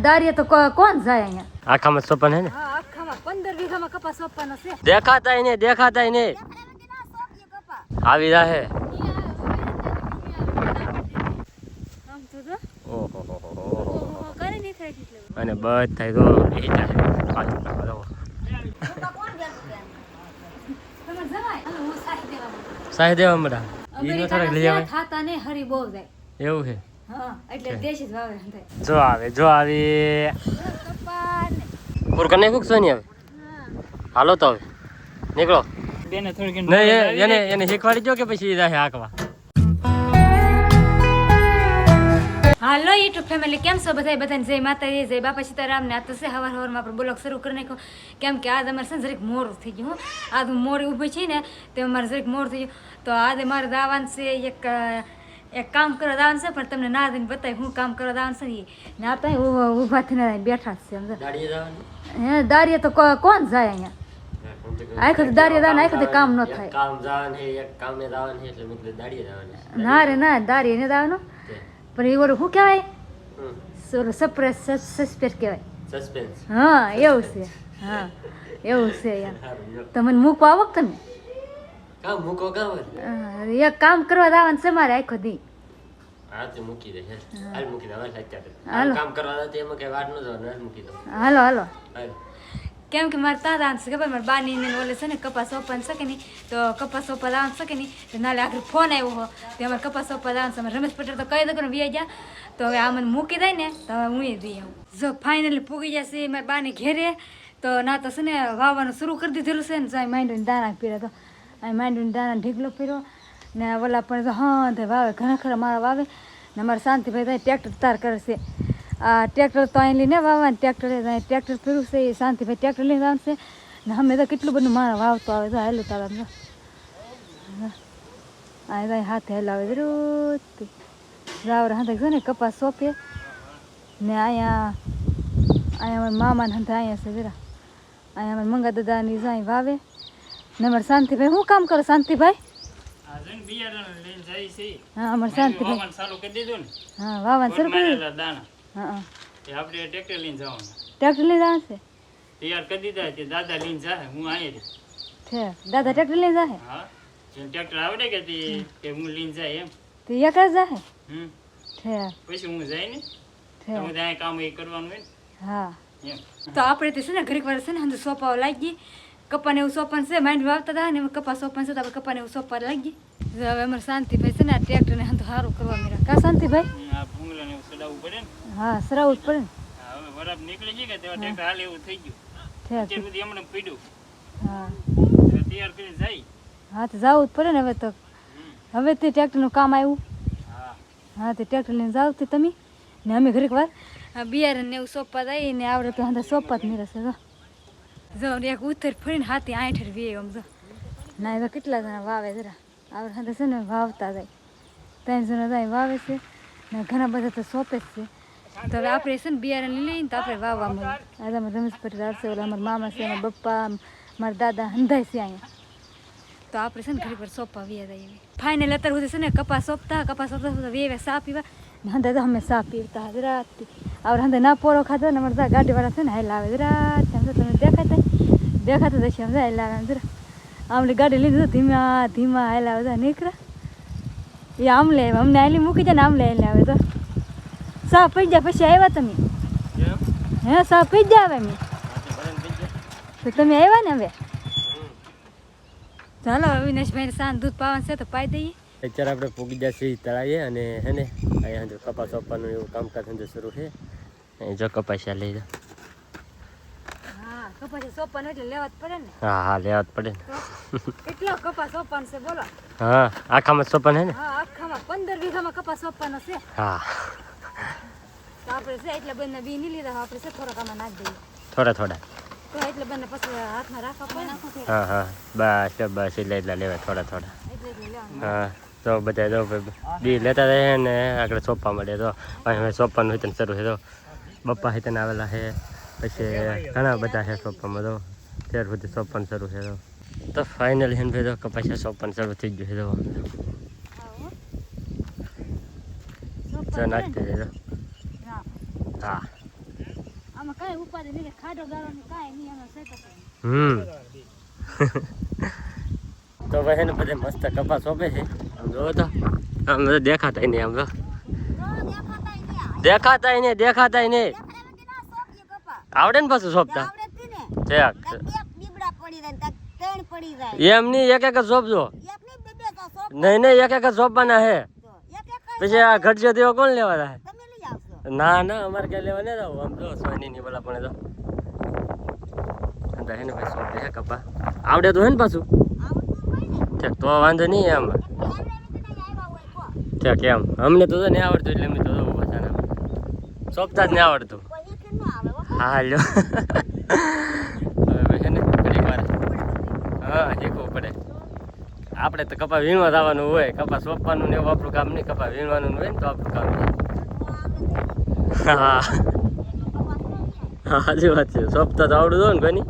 દાડીએ તો કોણ જાય અહીંયા? આખામાં સોપન હે ને? હા, આખામાં 15 વીઘામાં કપાસ સોંપવાનો છે. દેખાતાય ને આવી જાહે. અને બધ થાય તો બેહી જાય પાછું સાહી દેવા મળા ઈ નો થોડાક લઈ આવે થાતા ને હરી બહુ જાય એવું છે. હા, એટલે દેશી જ વાવે હંતે. જો આવે પૂર કને કુક સોની આવે. હાલો તો હવે નીકળો. બેને થોડી નહીં એને શીખવાડી દો કે પછી જાહે હાકવા. હાલો યુટ્યુબ ફેમિલી, કેમ છો બધાને જય માતાજી, જય બાપા સીતારામ ને. આ તો છે હવારમાં આપણે બ્લોગ શરૂ કરી નાખ્યો, કેમ કે આજ અમારે છે ને જરીક મોડું થઈ ગયું. આજ હું મોડી ઊભી છે ને તે અમારે જરીક મોડું થઈ ગયું. તો આજે મારે દાવાનું છે એક કામ કરવા દાવાનું છે, પણ તમને ના દઈને બતાવી હું કામ કરવા દાવાનું છે ને ના તો ઊભા થઈને બેઠા જ છે. હે દાડીએ તો કોણ જાય અહીંયા? આખો દાડીએ દાવાનું આખો કામ ન થાય. કામ જવાનું છે, એક કામે જવાનું છે એટલે મેં કીધું દાડીએ જવાનું. ના રે ના, દાડીએ ને દાવાનું. પણ એ ઓલું શું કહેવાય? સસ્પેન્સ કહેવાય. સસ્પેન્સ. હા, એવું છે. હા, એવું છે યાર. તમને મૂકવા આવો તમે? કામ મૂકો કામ એક કામ કરવા દાવાનું છે મારે આખો દી. હા તે મૂકી દે. હાલ મૂકી દે હવે અત્યારે. હાલો. કામ કરવા દે એમાં કઈ વાર ન જવાનું, હાલ મૂકી દો. હાલો હાલો. હાલ. કેમ કે મારે ત્યાં દાવાનું છે ખબર? મારે બાની ને ઓલે છે ને કપાસ સોંપવાનું શકે નહીં, તો કપાસ સોંપવા દાવાનું શકે નહીં. તો નાલે આખરે ફોન આવ્યો હો તે અમારે કપાસ સોંપવા દાવાનું છે. રમેશ પટેલ તો કહી દો કે વી ગયા, તો હવે આ મને મૂકી દઈ ને તો હવે હું એ દઈ આવું. જો ફાઇનલી પૂગી જશે મારી બાની ઘેરે, તો ના તો છે ને વાવવાનું શરૂ કરી દીધેલું છે ને. જાય માંડવીને દાણા પીર્યા, તો અહીં માંડવીને દાણા ઢીકલો પીર્યો ને ઓલા પણ તો હા તે વાવે ઘણા ખરા મારા વાવે ને. અમારે શાંતિભાઈ ત્યાં ટ્રેક્ટર તાર કરે છે. આ ટ્રેક્ટર તો અહીં લઈને વાવવાનું, ટ્રેક્ટર ફેરવું છે એ શાંતિભાઈ ટ્રેક્ટર લઈને આવવાનું છે ને. અમે તો કેટલું બધું મારા વાવતો આવે તો હેલું તારા આ હાથે હેલાવે જરૂર રાવર હાથે છે ને કપાસ સોંપે ને. અહીંયા અમારા મામાને હાથે અહીંયા છે જરા, અહીંયા અમારા મંગા દાદાની જાય વાવે ને. અમારે શાંતિભાઈ શું કામ કરો શાંતિભાઈ? હા, અમારે શાંતિભાઈ હા વાવવાનું શરૂ કરી. હા, આપણે ટ્રેક્ટર લઈને જવાનું. ટ્રેક્ટર લઈને જવાનું છે. તૈયાર કરી દીધા તે દાદા લઈને જાય, હું અહીંયા છે દાદા ટ્રેક્ટર લઈને જાય. હા, ટ્રેક્ટર આવડે કે હું લઈને જાય એમ? તે એક જ જાય. છે પછી હું જાય ને છે. હું ત્યાં કામ એ કરવાનું હોય હા, ને એમ. તો આપણે તે છે ને ઘડીક વાર છે ને અંદર સોંપાવા લાગી. કપાને એવું સોંપવાનું છે, માંડ વાવતા હતા ને એમાં કપાસ સોંપવાનું છે, તો આપણે કપાને એવું સોંપવા લાગી. હવે અમારે શાંતિભાઈ છે ને આ ટ્રેક્ટરને હંધો સારું કરવા મળ્યા. કા શાંતિભાઈ? આ ભૂંગળાને એવું સડાવવું પડે ને. હા, સરાવું જ પડે ને. હા, હવે વરાપ નીકળી જાય કે તેવા ટ્રેક્ટર હાલ એવું થઈ ગયું. અત્યાર સુધી હમણાં પીડ્યું. હા તૈયાર કરીને જાય. હા, તો જવું જ પડે ને હવે તો. હવે તે ટ્રેક્ટરનું કામ આવ્યું. હા, હા, તે ટ્રેક્ટર લઈને જાવ તે તમે ને અમે ઘડીક વાર બિયારણ ને એવું સોંપવા જઈએ ને. આવડે તો અંદર સોંપવા જ નહીં રહેશે. જો એક ઉત્તર ફરીને હાથી આઠર વે આમ જો ના એવા કેટલા જણા વાવે જરા આવડે હાથે છે ને વાવતા જાય. 3 જણા જાય વાવે છે ને ઘણા બધા તો સોંપે જ છે. તો હવે આપણે છે ને બિયારણ લઈ લઈએ ને તો આપણે વાવવા મળીએ. આજે અમારે રમેશ પટેલ આવશે, ઓલા અમારા મામા છે, અમારા પપ્પા, મારા દાદા હંધાય છે અહીંયા. તો આપણે છે ને ઘડી પર સોંપવા વ્યા જઈએ. ફાઇનલ અત્યારે સુધી છે ને કપાસ સોંપતા વેવે સા પીવા ને. હંધે તો અમે સા પીવતા જરાતી આવડે હંધે ના પોરો ખાધો ને. અમારે ગાડીવાળા છે ને હાલ આવે જરાત તમે દેખાતું જશે આમ હાલ આવે જરા. આમલી ગાડી લીધી તો ધીમા ધીમા હાલ આવે તો નીકળે એ આમલે આવે. અમને હાલી મૂકી જાય ને આમલે હાલ આવે તો સા પી જાય. પછી આવ્યા તમે? હે સા પી જ આવે મેં તો તમે આવ્યા ને હવે? ચાલો અવિનાશભાઈ સાંજ દૂધ પાવાનું છે તો પાઈ દઈએ. અત્યારે આપણે પૂગી જશે તળાવીએ અને હે ને અહીંયા કપાસ સોંપવાનું એવું કામકાજ શરૂ છે. અહીં જો કપાસિયા લઈ જાઓ. હા, કપાસ સોંપવાનું એટલે લેવા જ પડે ને. હા હા, લેવા જ પડે ને. કેટલો કપાસ સોંપવાનું છે બોલો? હા, આખામાં સોંપન હે ને? હા, આખામાં 15 વીઘામાં કપાસ સોંપવાનો છે. હા, તો આપણે છે એટલે બંને બી નહીં લીધા, આપણે છે થોડાક આમાં નાખી દઈએ. થોડા થોડા. તો એટલે બંને પછી હાથમાં રાખવા પડે. હા હા, બસ એટલા લેવાય થોડા થોડા. એટલે લેવાનું. હા, તો બધા જો બી લેતા રહે ને આગળ સોંપવા મળે. તો અહીં સોંપવાનું હિતન શરૂ છે. તો બપ્પા હિતન આવેલા છે, પછી ઘણા બધા છે સોંપવામાં. તો ત્યાર સુધી સોંપવાનું શરૂ છે. તો ફાઇનલી હેન ભાઈ તો કપાસિયા સોંપવાનું શરૂ થઈ ગયું છે. તો નાખી દે. હા, હા આમાં કાંઈ ઉપાધિ નહીં, ખાડો ગાળવાનું કાંઈ નહીં, આમાં સેટઅપ. તો ભાઈ એને બધે મસ્ત કપાસ સોંપે છે. આમ જોવો તો આમ તો દેખાતા નહીં, આમ તો દેખાતા નહીં. આવડે ને પાછું સોંપતા એમ નહીં, એક એક જ સોંપજો. નહીં એક એક જ સોંપવાના હે. પછી આ ઘટજો દેવો કોણ લેવા થાય? ના અમારે ક્યાં લેવા નહીં આવું. આમ જો સોની ની બોલા પણ તો હે ને ભાઈ સોંપે હે કપા. આવડે તો હે ને પાછું ઠીક, તો વાંધો નહીં. એમ ઠીક એમ અમને તો નહીં આવડતું એટલે અમે તો પાછા સોંપતા જ નહીં આવડતું. હા લ્યો હવે છે ને ઘણી વાર હા શીખવું પડે. આપણે તો કપા વીણવા જવાનું હોય, કપા સોંપવાનું ને એવું આપણું કામ નહીં. કપા વીણવાનું હોય ને તો આપણું કામ નહીં. હા સાચી વાત છે. સોંપતા તો આવડું દો ને કોઈની.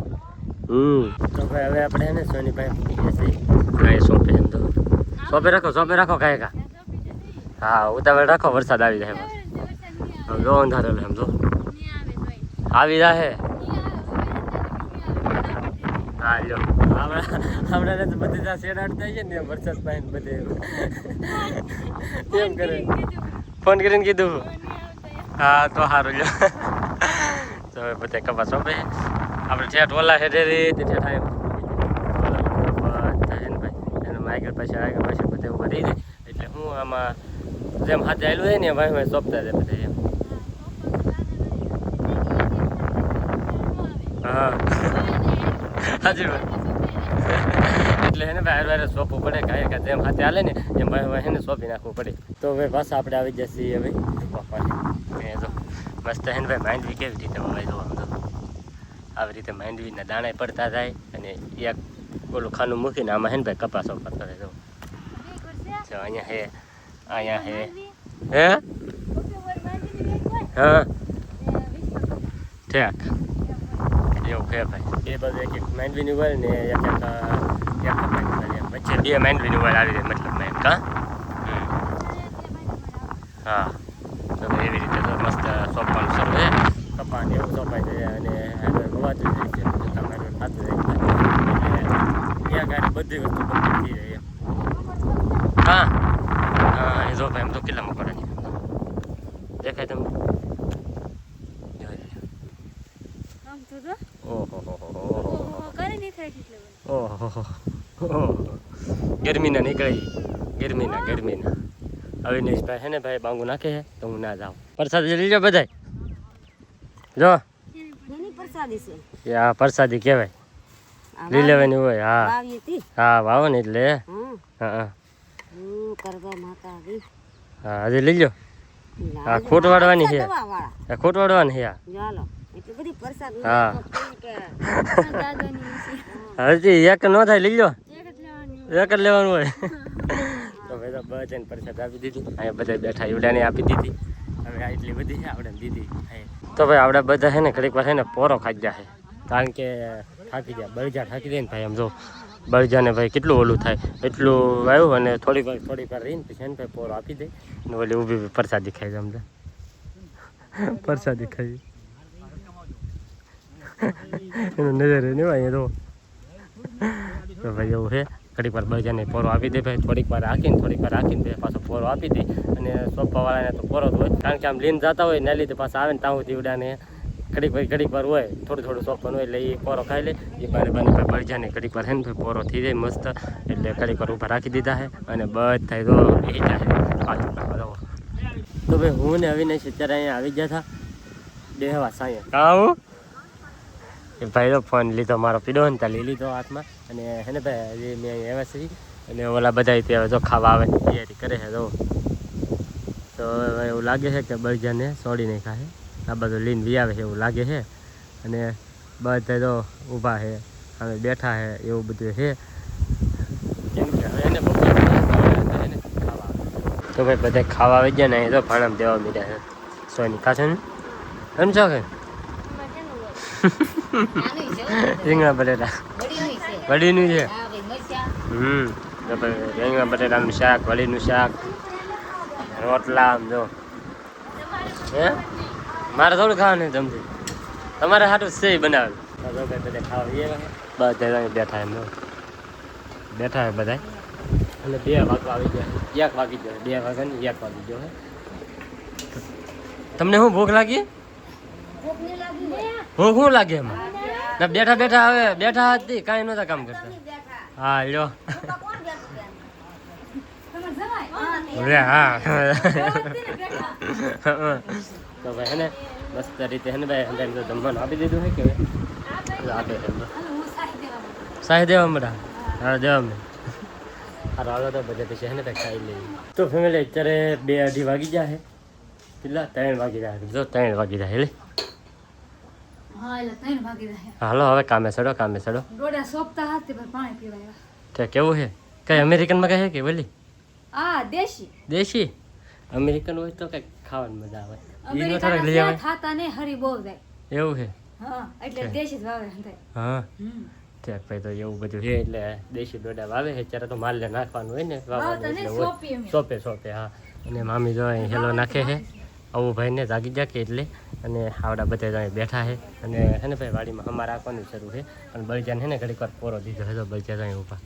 તો ભાઈ હવે આપણે ને સોનીભાઈ સોંપે એમ તો સોંપે રાખો કાંઈ કા. હા ઉતાવળ રાખો, વરસાદ આવી જાય. આમ જો અંધારો એમ જો આવી જાય. હા લ્યો આપણે તો બધી ત્યાં શેડાટ થાય છે ને વરસાદ પાઈને બધે એમ કરે. ફોન કરીને કીધું. હા તો સારું લ્યો. તો હવે બધા કપાસ સોંપે આપણે ઠેઠ ઓલા છે ઠેઠ થાય એને આગળ પાછળ બધે ઉભા થઈ જાય. એટલે હું આમાં જેમ હાથે આવેલું હોય ને ભાઈ સોંપતા જાય બધા એમ. હા સાચી વાત. એટલે એને ભાઈ વારે સોંપવું પડે કાંઈ જેમ હાથે હાલે ને એમ ભાઈ એને સોંપી નાખવું પડે. તો હવે પાછા આપણે આવી જશે હવે તો મસ્ત હે ને ભાઈ માંડવી કેવી રીતે વવાય જોવા તો આવી રીતે માંડવીના દાણા પડતા જાય અને એક ઓલું ખાનું મૂકીને આમાં હે ને ભાઈ કપાસ ઉપર કરે જો અહીંયા હે હે હા ઠેક એવું છે ભાઈ. એ બધું એક માંડવીની હોય ને એક વચ્ચે બે માંડવીની હોય આવી જાય મતલબ મેં કા. હા તો એવી રીતે તો મસ્ત સોંપવાનું શરૂ છે. કપાને એવું સોંપાય છે અને આગળ ગવાતું જાય છે, તમારે ખાતું જાય એટલે એક ગાડી બધી વસ્તુ બધી થઈ જાય એમ. હા હા એ જો ભાઈ એમ તો કેટલામાં પડે દેખાય તમને? ઓહો ગરમીના નીકળી ગરમીના અવિનેશભાઈ છે ને ભાઈ બાંગુ નાખે છે તો હું ના જાઉં. પ્રસાદી લીજો બધાય જો આ પ્રસાદી કહેવાય લઈ લેવાની હોય. હા વાવો ને એટલે હા હજી લઈ લો. હા ખોટ વાળવાની છે, હા હજી એક ન થાય લઈ લો, એક જ લેવાનું હોય. તો ભાઈ તો બધાને પ્રસાદ આપી દીધી. અહીંયા બધા બેઠા એવડાને આપી દીધી. હવે આ એટલી બધી છે આપણે દીધી. તો ભાઈ આપણે બધા છે ને ઘડીક વાર છે ને પોરો ખાઈ જાય કારણ કે થાકી જાય. બળજા થાકી જાય ને ભાઈ. આમ જો બળજાને ભાઈ કેટલું ઓલું થાય એટલું આવ્યું અને થોડીક વાર રહીને પછી ને ભાઈ પોરો આપી દે ને ઓલી ઊભી પ્રસાદી ખાઈ જાય. સમજે પ્રસાદી ખાઈ એનો નજર નહીં હોય તો ભાઈ એવું છે. ઘડીક વાર બળજાને પોરો આપી દે ભાઈ. થોડીક વાર રાખીને પાછો પોરો આપી દે અને સોંપવાવાળાને તો પોરો જ હોય કારણ કે આમ લઈને જતા હોય ને લીધે પાછા આવે ને ત્યાં સુધી ઉડાને ઘડીક વાર હોય થોડું સોંપવાનું હોય એટલે એ પોરો ખાઈ લે. એ બાને ભાઈ બળજાને ઘડીક વાર છે ને ભાઈ પોરો થઈ જાય મસ્ત એટલે ઘડીક વાર ઊભા રાખી દીધા છે અને બધા તો એ જાય પાછું. તો ભાઈ હું ને અવિનાશ અત્યારે અહીંયા આવી ગયા હતા બેહવા સાંયે કાં એ ભાઈ તો ફોન લીધો મારો પીડો ને ત્યાં લઈ લીધો હાથમાં અને હે ને ભાઈ હજી મેં અહીંયા આવ્યા છીએ અને ઓલા બધા ત્યાં જો ખાવા આવે તૈયારી કરે છે. તો એવું લાગે છે કે બળજાને છોડી નહીં ખાય આ બધું લઈને વી આવે છે એવું લાગે છે અને બધા તો ઊભા છે અમે બેઠા છે એવું બધું છે. કેમ કે હવે એને તો ભાઈ બધા ખાવા આવી ગયા ને એ તો ભાણામ દેવા મીડ્યા છે સોની કાશે ને એમ છો કે રીંગણા બટેટા વડીનું છે. રીંગણા બટેટાનું શાક, વડીનું શાક, રોટલા આમ જો હે મારે થોડું ખાવાનું જમતું તમારે હાટું છે બનાવેલું બધા ખાવા બધા બેઠા એમ બેઠા હે બધા અને 2 વાગવા આવી ગયા 1 વાગી ગયો 2 વાગ્યા ને 1 વાગી ગયો હે તમને શું ભૂખ લાગી ભૂખ શું લાગે એમાં ના બેઠા બેઠા હવે બેઠા હતી કાંઈ નહોતા કામ કરતા હા લ્યો હા તો ભાઈ હે ને મસ્ત રીતે હે ને ભાઈ અંદર તો જમવાનું આપી દીધું છે કે આપે છે સાહી દેવા મળા હા દેવા મળે હારો હાલો તો બધા પછી હે ને કંઈક ખાઈ લઈએ તો ફેમિલી અત્યારે 2-2:30 વાગી જાય છે કેટલા 3 વાગી જાય જો 3 વાગી જાય એટલે હાલો હવે કામે ચડો તે કેવું છે કઈ અમેરિકનમાં કહે કે બોલી દેશી અમેરિકન હોય તો કઈ ખાવાની મજા આવે ઈનો થોડાક લઈ આવે એવું છે હા ત્યાં ભાઈ તો એવું બધું છે એટલે દેશી ડોડા વાવે છે અત્યારે તો માલને નાખવાનું હોય ને વાવવાનું એટલે સોપે હા અને મામી જો અહીં હેલો નાખે છે આવું ભાઈને જાગી જાકે એટલે અને આવડા બધા અહીં બેઠા છે અને હે ને ભાઈ વાડીમાં અમારે રાખવાનું શરૂ છે અને બળજાને છે ને ઘડીક વાર પોરો દીધો છે તો બળજા અહીં ઊભા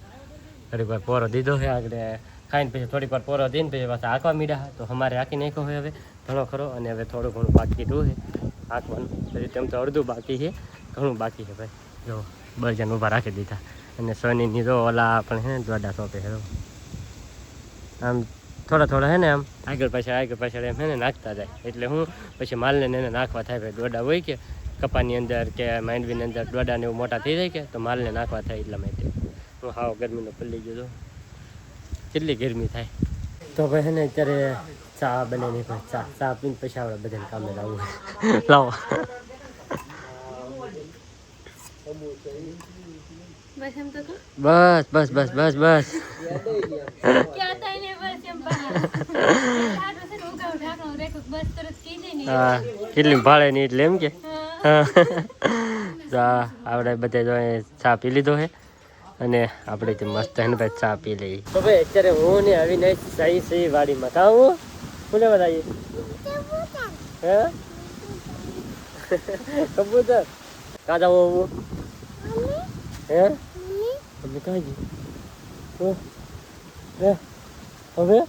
ઘડીક વાર પોરો દીધો છે આગળ ખાઈને પછી થોડીક વાર પોરો દઈને પછી પાછા આંકવા મીડા તો અમારે આંકી નાખ્યો હોય હવે ઘણો ખરો અને હવે થોડું ઘણું બાકી રહ્યું છે આંકવાનું પછી તેમ તો અડધું બાકી છે ઘણું બાકી છે ભાઈ જો બળજાને ઊભા રાખી દીધા અને સોનીની તો ઓલા પણ છે ને દોડા સોંપે છે આમ થોડા હે ને આમ આગળ પાછળ એમ હે ને નાખતા જાય એટલે હું પછી માલને એને નાખવા થાય ભાઈ દોડા હોય કે કપાની અંદર કે માંડવીની અંદર દોડાને એવું મોટા થઈ જાય કે તો માલને નાખવા થાય એટલા માટે હું હાવ ગરમીનો પલ્લી ગયો કેટલી ગરમી થાય તો ભાઈ હે ને અત્યારે ચા બનાવીને ચા પીને પછી આપણે બધાને કામે લાવવું લાવો બસ હા કેટલી ભાડે નહીં એટલે એમ કે આપણે બધા જો ચા પી લીધો છે અને આપણે તે મસ્ત હે ને ભાઈ ચા પી લઈએ તો ભાઈ અત્યારે હું ને આવીને સહી વાડીમાં કાં હું બોલે બતાવીએ હે કબૂતર કાં જાવ હું હે અમે કાં જઈએ હવે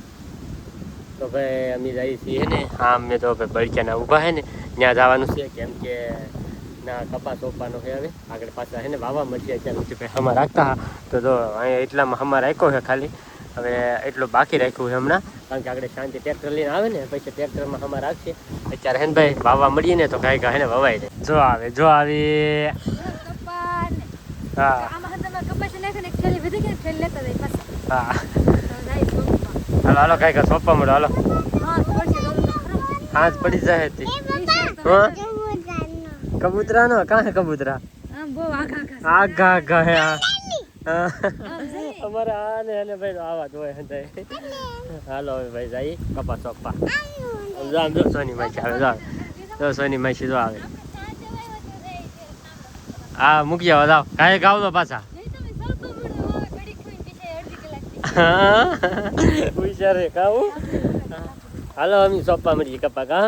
તો ભાઈ અમે જઈએ છીએ ને હા અમે તો ભાઈ બળચાના ઊભા છે ને ત્યાં જવાનું છે કેમ કે ના કપાસ સોંપવાનો છે હવે આગળ પાછા છે ને વાવા મળશે અત્યારે ભાઈ હમણાં રાખતા તો અહીંયા એટલામાં હમણાં રાખ્યો છે ખાલી હવે એટલું બાકી રાખ્યું છે હમણાં કારણ કે આગળ શાંતિ ટ્રેક્ટર લઈને આવે ને પછી ટ્રેક્ટરમાં હમણાં રાખશે અત્યારે હે ને ભાઈ વાવા મળીએ ને તો કાંઈ કાંઈ ને વવાઈ જાય જો આવી હા હાલો કાંઈ સોંપવા મળો હાલો હાથ પડી જાય કબૂતરા નો કાં હે કબૂતરા આઘા હે અમારે આ ને ભાઈ આવા જ હોય હાલો હવે ભાઈ જઈએ કપા સોંપવા જો સોની માસી આવે જો સોની માસી જો આવે હા મૂકી જાવ જાવ કાંઈ ગાવ દો પાછા હુશિયાર કાવું હાલો અમે સોંપવા મળીએ કપા કા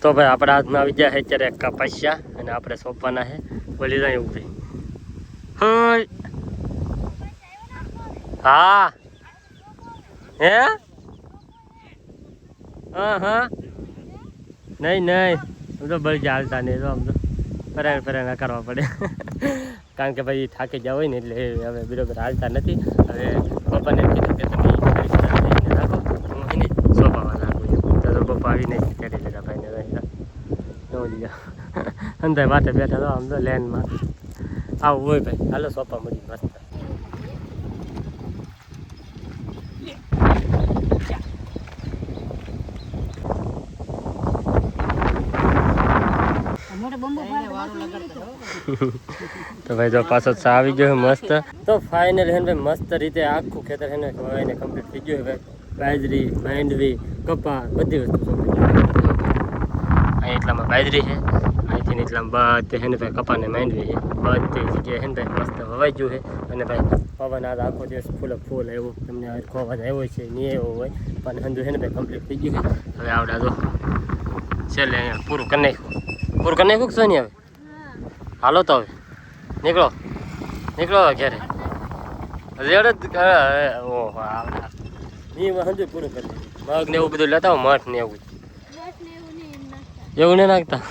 તો ભાઈ આપણા હાથમાં આવી જાય અત્યારે કપાસ્યા અને આપણે સોંપવાના છે બોલી જાય ઉભી હોય હા હે હા નહીં આમ તો બળી હાલતા નહીં તો આમ તો ફરાણ કરવા પડે કારણ કે ભાઈ થાકી ગયા હોય ને એટલે હવે બરોબર હાલતા નથી હવે પપ્પાને એમ કીધું કે તમે રાખો હું એને સોંપાવા નાખું તો પપ્પા આવીને કરી લેતા ભાઈને અંદર માટે બેઠા તો આમ તો લેનમાં આવું હોય ભાઈ હાલો સોંપા મળી મસ્ત તો ભાઈ જો પાછો ચા આવી ગયો મસ્ત તો ફાઇનલ હે ભાઈ મસ્ત રીતે આખું ખેતર હે ને વાવીને કમ્પ્લીટ થઈ ગયું ભાઈ બાજરી માંડવી કપા બધી વસ્તુ સોંપી અહીં એટલામાં બાજરી છે અહીંથી અહીંથી નીચલા બધે હે ને ભાઈ કપાને માંડવી છે બધી જગ્યાએ હે ને ભાઈ મસ્ત હવાઈ ગયું છે અને ભાઈ પવન આ આખો દિવસ ફૂલ ફૂલ આવ્યો તમને હરખો અવાજ આવ્યો છે નહીં આવ્યો હોય પણ હંધુ હે ને ભાઈ કમ્પ્લીટ થઈ ગયું છે હવે આવડા તો છેલ્લે અહીંયા પૂરું કરી નાખ્યું શું નહીં હવે હાલો તો હવે નીકળો હવે ઘેરે રેડ જ ઓહો આવડા નહીં હંધુ પૂરું કરી મગ ને એવું બધું લેતા હોય મઠ ને એવું નહીં નાખતા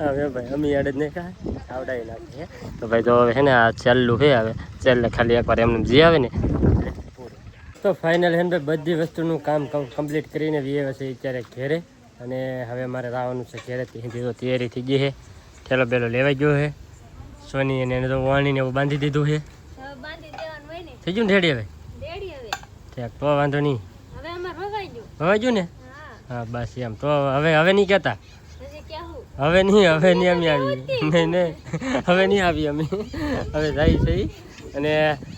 હવે ભાઈ અમે યાદ જ નહીં ખાય આવડાવી નાખીએ તો ભાઈ તો હવે હે ને આ છેલ્લું છે હવે છેલ્લે ખાલી એકવાર એમને જી આવે ને પૂરું તો ફાઇનલ હે ને ભાઈ બધી વસ્તુનું કામ કમ્પ્લીટ કરીને વીએ છે અત્યારે ઘેરે અને હવે મારે આવવાનું છે ઘેરે તો તૈયારી થઈ ગઈ છે ઠેલો બેલો લેવાઈ ગયો છે સોની અને એને તો વાણીને એવું બાંધી દીધું છે થઈ ગયું ને રેડી હવે ઠીક તો વાંધો નહીં હવાઈ ગયું ને હા બસ એમ તો હવે નહીં કહેતા હવે નહીં અમે આવીએ નહીં હવે નહીં આવીએ અમે હવે જાય છે અને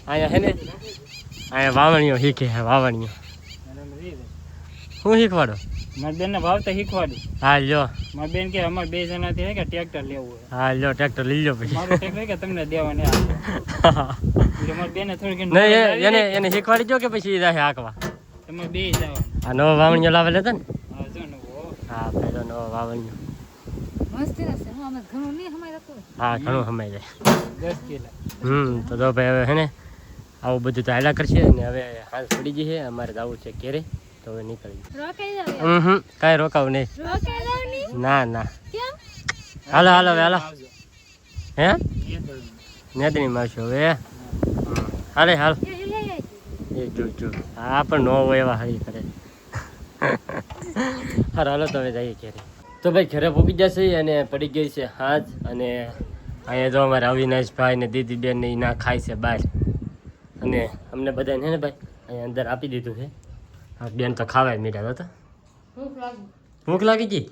અહીંયા છે ને અહીંયા વાવણીઓ શીખે છે વાવણીઓ શું શીખવાડો મારી બેનને ભાવતા શીખવાડું હા લ્યો મારી બેન કે અમારે 2 જણાથી કે ટ્રેક્ટર લેવું હોય હા લ્યો ટ્રેક્ટર લઈ લો પછી મારું ટ્રેક્ટર કે તમને દેવાને એટલે મારી બેને થોડી નહીં એને શીખવાડી દો કે પછી જાય હાંકવા તમે 2 જાવ આ નવો વાવણીઓ લાવેલો હતો ને હા જો ને હા પેલો નવો વાવણીઓ મસ્તી ના છે હું આમાં ઘણું નહીં હમાઈ રાખું હા ઘણું સમાઈ જાય 10 કિલો તો ભાઈ હવે હે ને આવું બધું તો હાલ્યા કરશે અને હવે હાથ પડી ગઈ છે અમારે જવું છે ઘેરે તો હવે નીકળી કાંઈ રોકાવું નહીં ના હાલો હવે હાલો હે નેદની માવશો હવે હાલ એ જો હા પણ નો હોય એવા હરી કરે હાલો તો હવે જઈએ ઘેરે તો ભાઈ ઘરે પૂગી જશે અને પડી ગઈ છે હાથ અને અહીંયા જો અમારે અવિનાશભાઈ ને દીદી બેન ને ના ખાય છે બહાર અને અમને બધાને ને ભાઈ અહીંયા અંદર આપી દીધું છે હા બેન તો ખાવાય મીઠા હતા ભૂખ લાગી ગઈ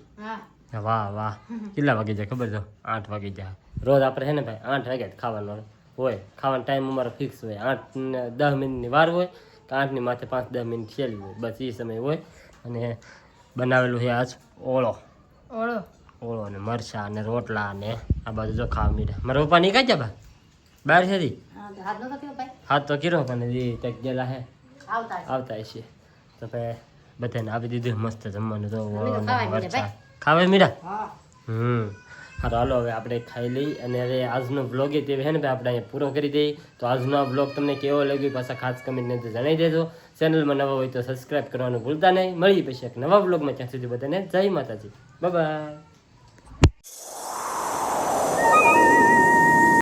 વાહ કેટલા વાગી જાય ખબર તો 8 વાગી જાય રોજ આપણે છે ને ભાઈ 8 વાગે જ ખાવાનો હોય ખાવાનો ટાઈમ અમારો ફિક્સ હોય 8 ને 10 મિનિટની વાર હોય કે 8 ની માથે 5-10 મિનિટ છેલ્લી હોય બસ એ સમય હોય અને બનાવેલું છે આજ ઓળો ને મરચાં અને રોટલા અને આ બાજુ જો ખાવા મીઠા મારા પપ્પા નહીં કાઢ્યા બહાર છે હાથ તો કીરો પણ તક ગયેલા હે આવતા હશે તો ભાઈ બધાને આપી દીધું મસ્ત જમવાનું તો મરચાં ખાવા મીઠા હાલો હવે આપણે ખાઈ લઈ અને હવે આજનો બ્લોગ તે છે ને ભાઈ આપણે અહીંયા પૂરો કરી દઈએ તો આજનો આ બ્લોગ તમને કેવો લાગ્યો પાછા ખાસ કમેન્ટને તો જણાવી દેજો ચેનલમાં નવા હોય તો સબસ્ક્રાઈબ કરવાનું ભૂલતા નહીં મળી પછી એક નવા બ્લોગમાં ત્યાં સુધી બધાને જય માતાજી બાય.